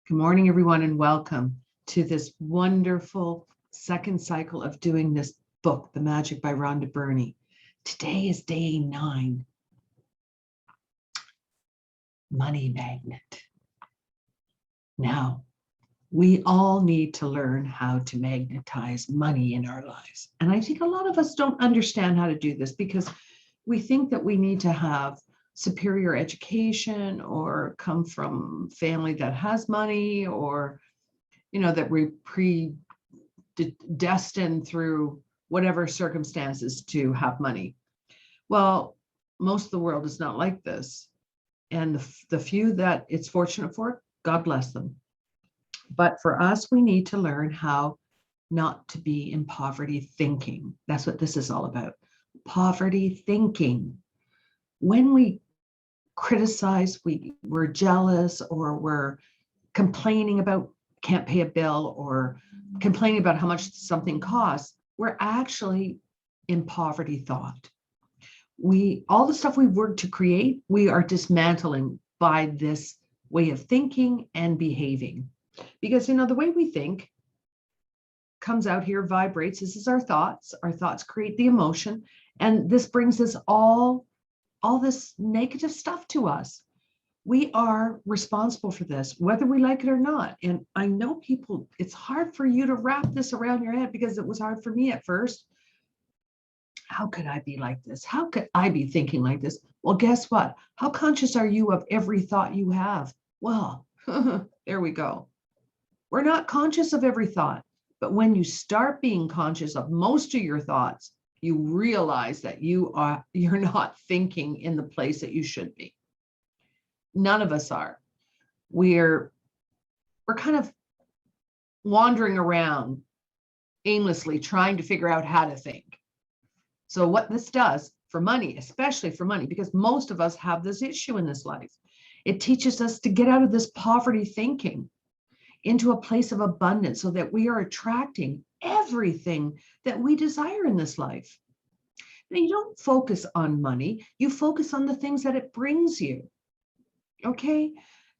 Good morning, everyone, and welcome to this wonderful second cycle of doing this book, The Magic by Rhonda Byrne. Today is day 9, Money Magnet. Now, we all need to learn how to magnetize money in our lives. And I think a lot of us don't understand how to do this because we think that we need to have superior education or come from family that has money, or that we predestined through whatever circumstances to have money. Well, most of the world is not like this, and the few that it's fortunate for, God bless them. But for us, we need to learn how not to be in poverty thinking. That's what this is all about. Poverty thinking. When we criticize, we're jealous, or we're complaining about can't pay a bill, or complaining about how much something costs, we're actually in poverty thought. All the stuff we've worked to create, we are dismantling by this way of thinking and behaving. Because, the way we think comes out here, vibrates. This is our thoughts. Our thoughts create the emotion. And this brings us all this negative stuff to us. We are responsible for this, whether we like it or not. And I know people, it's hard for you to wrap this around your head, because it was hard for me at first. How could I be like this? How could I be thinking like this? Well, guess what? How conscious are you of every thought you have? Well, there we go. We're not conscious of every thought. But when you start being conscious of most of your thoughts, you realize that you're not thinking in the place that you should be. None of us are. We're kind of wandering around aimlessly trying to figure out how to think. So what this does for money, especially for money, because most of us have this issue in this life, it teaches us to get out of this poverty thinking into a place of abundance, so that we are attracting everything that we desire in this life. Now, you don't focus on money, you focus on the things that it brings you. Okay?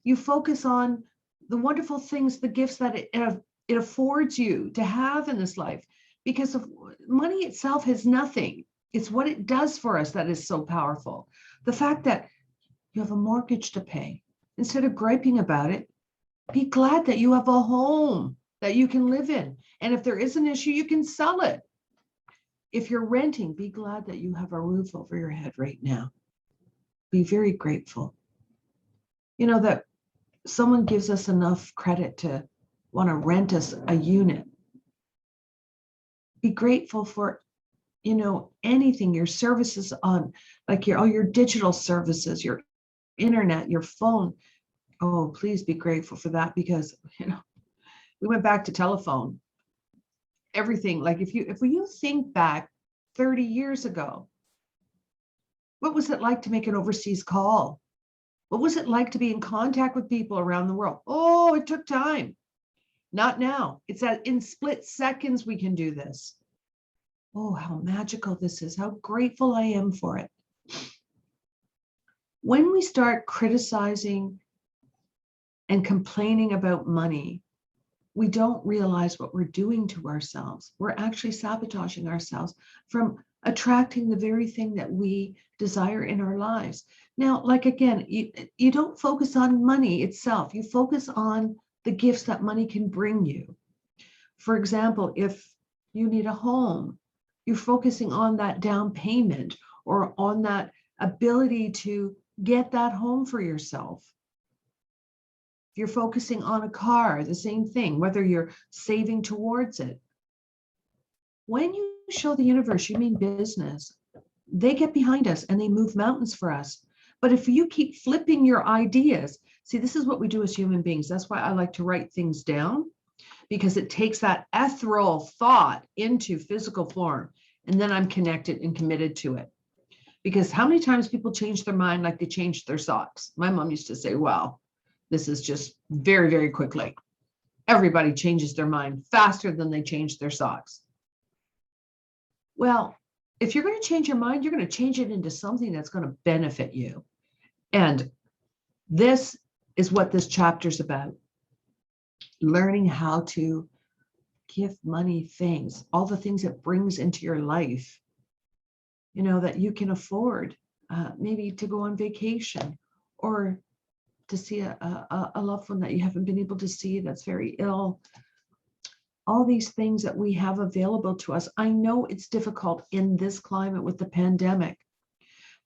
You focus on the wonderful things, the gifts that it affords you to have in this life, because of money itself has nothing. It's what it does for us that is so powerful. The fact that you have a mortgage to pay, instead of griping about it, be glad that you have a home that you can live in. And if there is an issue, you can sell it. If you're renting, be glad that you have a roof over your head right now. Be very grateful. That someone gives us enough credit to want to rent us a unit. Be grateful for, anything, your services on, like all your digital services, your internet, your phone. Oh, please be grateful for that, because, we went back to telephone. Everything, like if you think back 30 years ago, what was it like to make an overseas call? What was it like to be in contact with people around the world? Oh, it took time. Not now. It's that in split seconds we can do this. Oh, how magical this is. How grateful I am for it. When we start criticizing and complaining about money, we don't realize what we're doing to ourselves. We're actually sabotaging ourselves from attracting the very thing that we desire in our lives. Now, like again, you don't focus on money itself. You focus on the gifts that money can bring you. For example, if you need a home, you're focusing on that down payment, or on that ability to get that home for yourself. If you're focusing on a car, the same thing, whether you're saving towards it. When you show the universe you mean business, they get behind us and they move mountains for us. But if you keep flipping your ideas, see, this is what we do as human beings. That's why I like to write things down, because it takes that ethereal thought into physical form, and then I'm connected and committed to it. Because how many times people change their mind like they changed their socks? My mom used to say, well, this is just very, very quickly. Everybody changes their mind faster than they change their socks. Well, if you're going to change your mind, you're going to change it into something that's going to benefit you. And this is what this chapter is about. learning how to give money things, all the things it brings into your life, that you can afford, maybe to go on vacation or to see a loved one that you haven't been able to see that's very ill. All these things that we have available to us. I know it's difficult in this climate with the pandemic,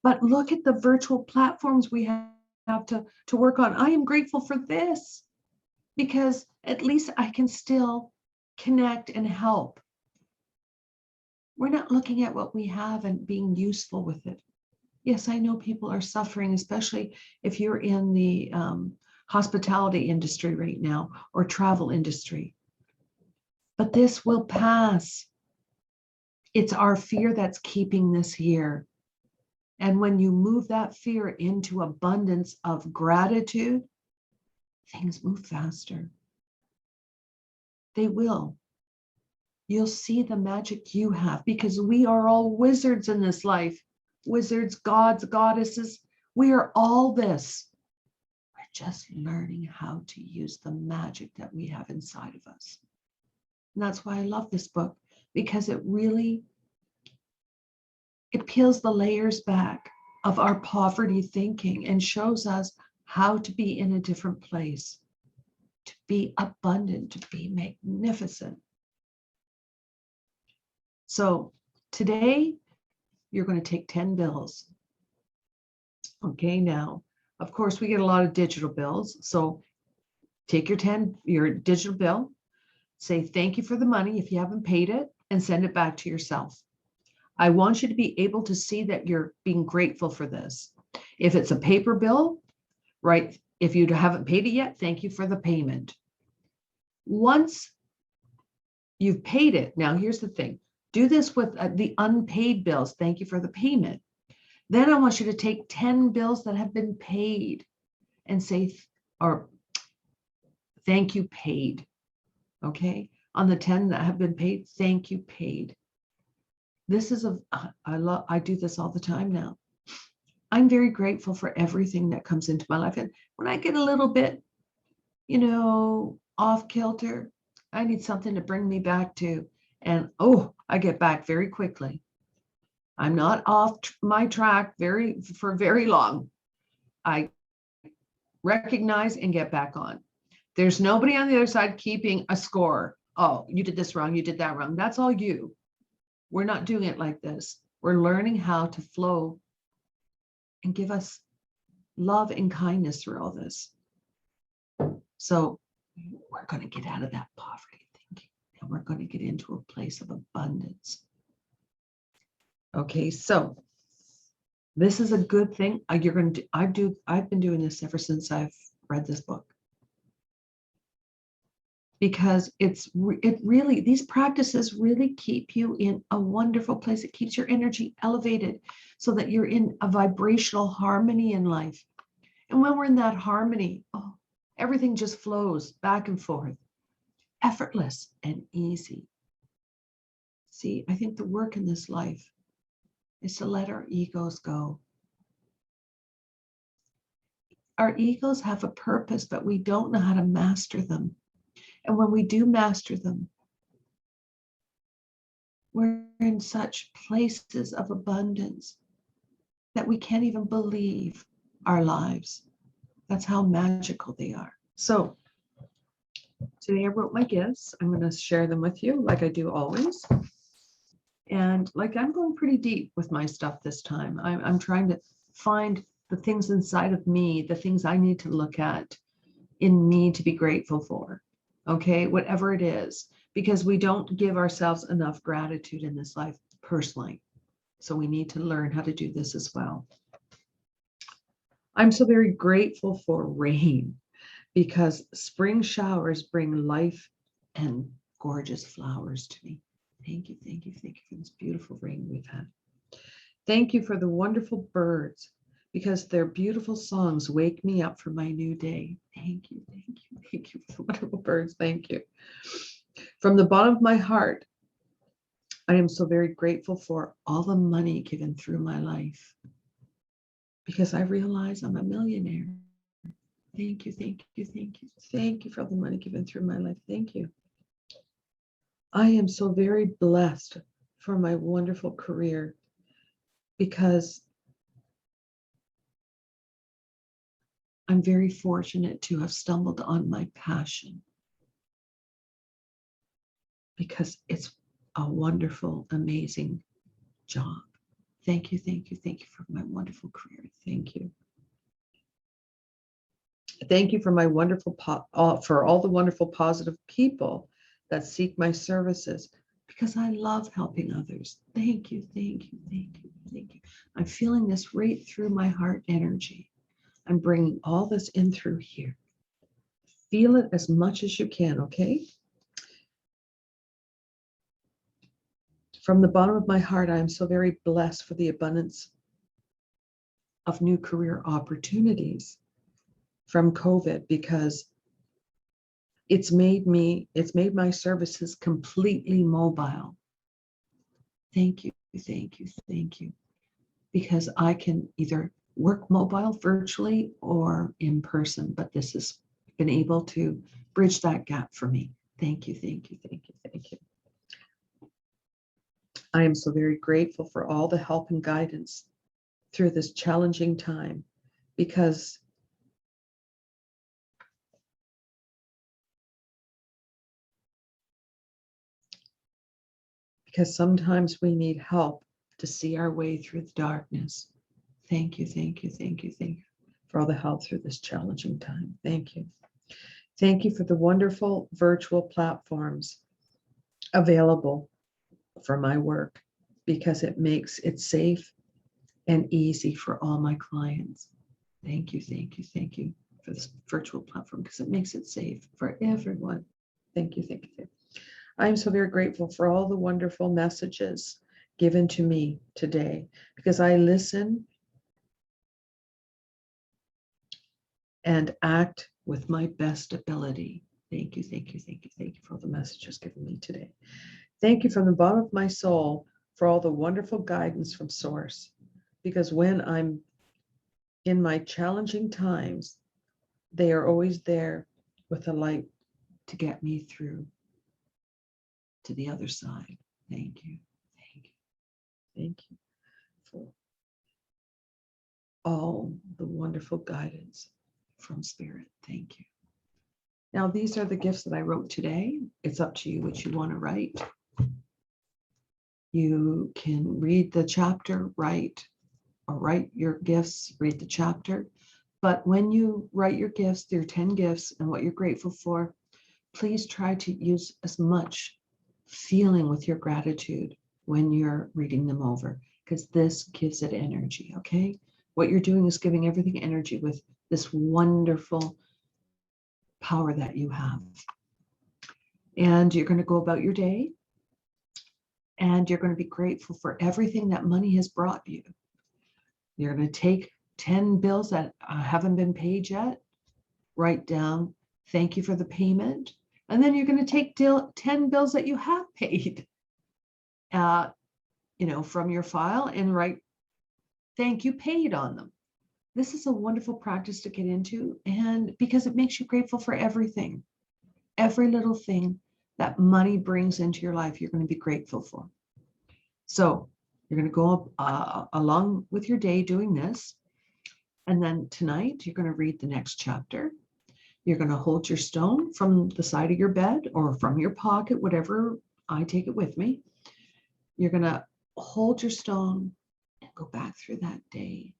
but look at the virtual platforms we have to work on. I am grateful for this because at least I can still connect and help. We're not looking at what we have and being useful with it. Yes, I know people are suffering, especially if you're in the hospitality industry right now or travel industry. But this will pass. It's our fear that's keeping this here. And when you move that fear into abundance of gratitude, things move faster. They will. You'll see the magic you have because we are all wizards in this life. Wizards, gods, goddesses. We are all this. We're just learning how to use the magic that we have inside of us. And that's why I love this book, because it peels the layers back of our poverty thinking and shows us how to be in a different place, to be abundant, to be magnificent. So today, you're going to take 10 bills. Okay, now, of course, we get a lot of digital bills. So take your digital bill, say thank you for the money if you haven't paid it, and send it back to yourself. I want you to be able to see that you're being grateful for this. If it's a paper bill, right? If you haven't paid it yet, thank you for the payment. Once you've paid it, now here's the thing. Do this with the unpaid bills. Thank you for the payment. Then I want you to take 10 bills that have been paid and say, or thank you paid. Okay. On the 10 that have been paid, thank you paid. This is I do this all the time now. I'm very grateful for everything that comes into my life. And when I get a little bit, off kilter, I need something to bring me back to. And I get back very quickly. I'm not off my track for very long. I recognize and get back on. There's nobody on the other side keeping a score. Oh, you did this wrong. You did that wrong. That's all you. We're not doing it like this. We're learning how to flow and give us love and kindness through all this. So we're going to get out of that poverty thinking, and we're going to get into a place of abundance. Okay, so this is a good thing. I've been doing this ever since I've read this book, because these practices really keep you in a wonderful place. It keeps your energy elevated so that you're in a vibrational harmony in life. And when we're in that harmony, everything just flows back and forth, effortless and easy. See, I think the work in this life is to let our egos go. Our egos have a purpose, but we don't know how to master them. And when we do master them, we're in such places of abundance that we can't even believe our lives. That's how magical they are. So today I wrote my gifts. I'm going to share them with you like I do always. And I'm going pretty deep with my stuff this time. I'm trying to find the things inside of me, the things I need to look at in me to be grateful for. Okay, whatever it is, because we don't give ourselves enough gratitude in this life personally. So we need to learn how to do this as well. I'm so very grateful for rain, because spring showers bring life and gorgeous flowers to me. Thank you, thank you, thank you for this beautiful rain we've had. Thank you for the wonderful birds, because their beautiful songs wake me up for my new day. Thank you, thank you, thank you for the wonderful birds. Thank you. From the bottom of my heart, I am so very grateful for all the money given through my life, because I realize I'm a millionaire. Thank you, thank you, thank you. Thank you for all the money given through my life. Thank you. I am so very blessed for my wonderful career because I'm very fortunate to have stumbled on my passion because it's a wonderful, amazing job. Thank you, thank you, thank you for my wonderful career. Thank you. Thank you for my wonderful, for all the wonderful positive people that seek my services because I love helping others. Thank you, thank you, thank you, thank you. I'm feeling this right through my heart energy. I'm bringing all this in through here. Feel it as much as you can, okay? From the bottom of my heart, I am so very blessed for the abundance of new career opportunities from COVID because it's made my services completely mobile. Thank you, thank you, thank you. Because I can either work mobile virtually or in person, but this has been able to bridge that gap for me. Thank you, thank you, thank you, thank you. I am so very grateful for all the help and guidance through this challenging time because sometimes we need help to see our way through the darkness. Thank you, thank you, thank you, thank you for all the help through this challenging time. Thank you. Thank you for the wonderful virtual platforms available for my work because it makes it safe and easy for all my clients. Thank you, thank you, thank you for this virtual platform because it makes it safe for everyone. Thank you, thank you, thank you. I am so very grateful for all the wonderful messages given to me today because I listen and act with my best ability. Thank you, thank you, thank you, thank you for all the messages given me today. Thank you from the bottom of my soul for all the wonderful guidance from Source, because when I'm in my challenging times, they are always there with a light to get me through to the other side. Thank you, thank you, thank you for all the wonderful guidance from Spirit. Thank you. Now, these are the gifts that I wrote today. It's up to you what you want to write. You can read the chapter, write your gifts, read the chapter. But when you write your gifts, there are 10 gifts and what you're grateful for, please try to use as much feeling with your gratitude when you're reading them over, because this gives it energy, okay? What you're doing is giving everything energy with this wonderful power that you have. And you're going to go about your day and you're going to be grateful for everything that money has brought you. You're going to take 10 bills that haven't been paid yet, write down, thank you for the payment. And then you're going to take 10 bills that you have paid, from your file and write, thank you paid on them. This is a wonderful practice to get into, and because it makes you grateful for everything, every little thing that money brings into your life, you're going to be grateful for. So you're going to go along with your day doing this. And then tonight, you're going to read the next chapter. You're going to hold your stone from the side of your bed or from your pocket, whatever. I take it with me. You're going to hold your stone and go back through that day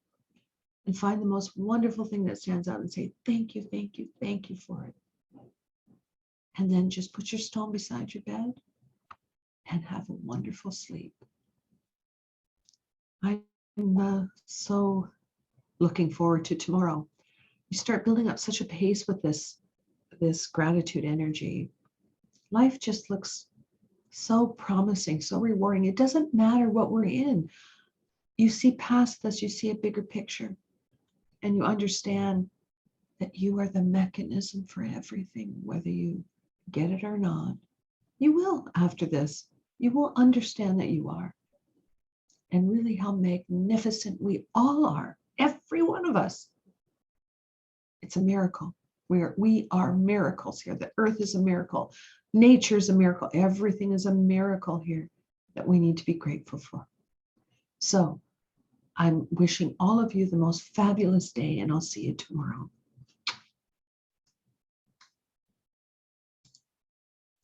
and find the most wonderful thing that stands out and say, thank you, thank you, thank you for it. And then just put your stone beside your bed and have a wonderful sleep. I'm so looking forward to tomorrow. You start building up such a pace with this gratitude energy. Life just looks so promising, so rewarding. It doesn't matter what we're in. You see past this, you see a bigger picture, and you understand that you are the mechanism for everything, whether you get it or not. You will after this. You will understand that you are. And really how magnificent we all are, every one of us. It's a miracle. We are miracles here. The earth is a miracle. Nature is a miracle. Everything is a miracle here that we need to be grateful for. So I'm wishing all of you the most fabulous day, and I'll see you tomorrow.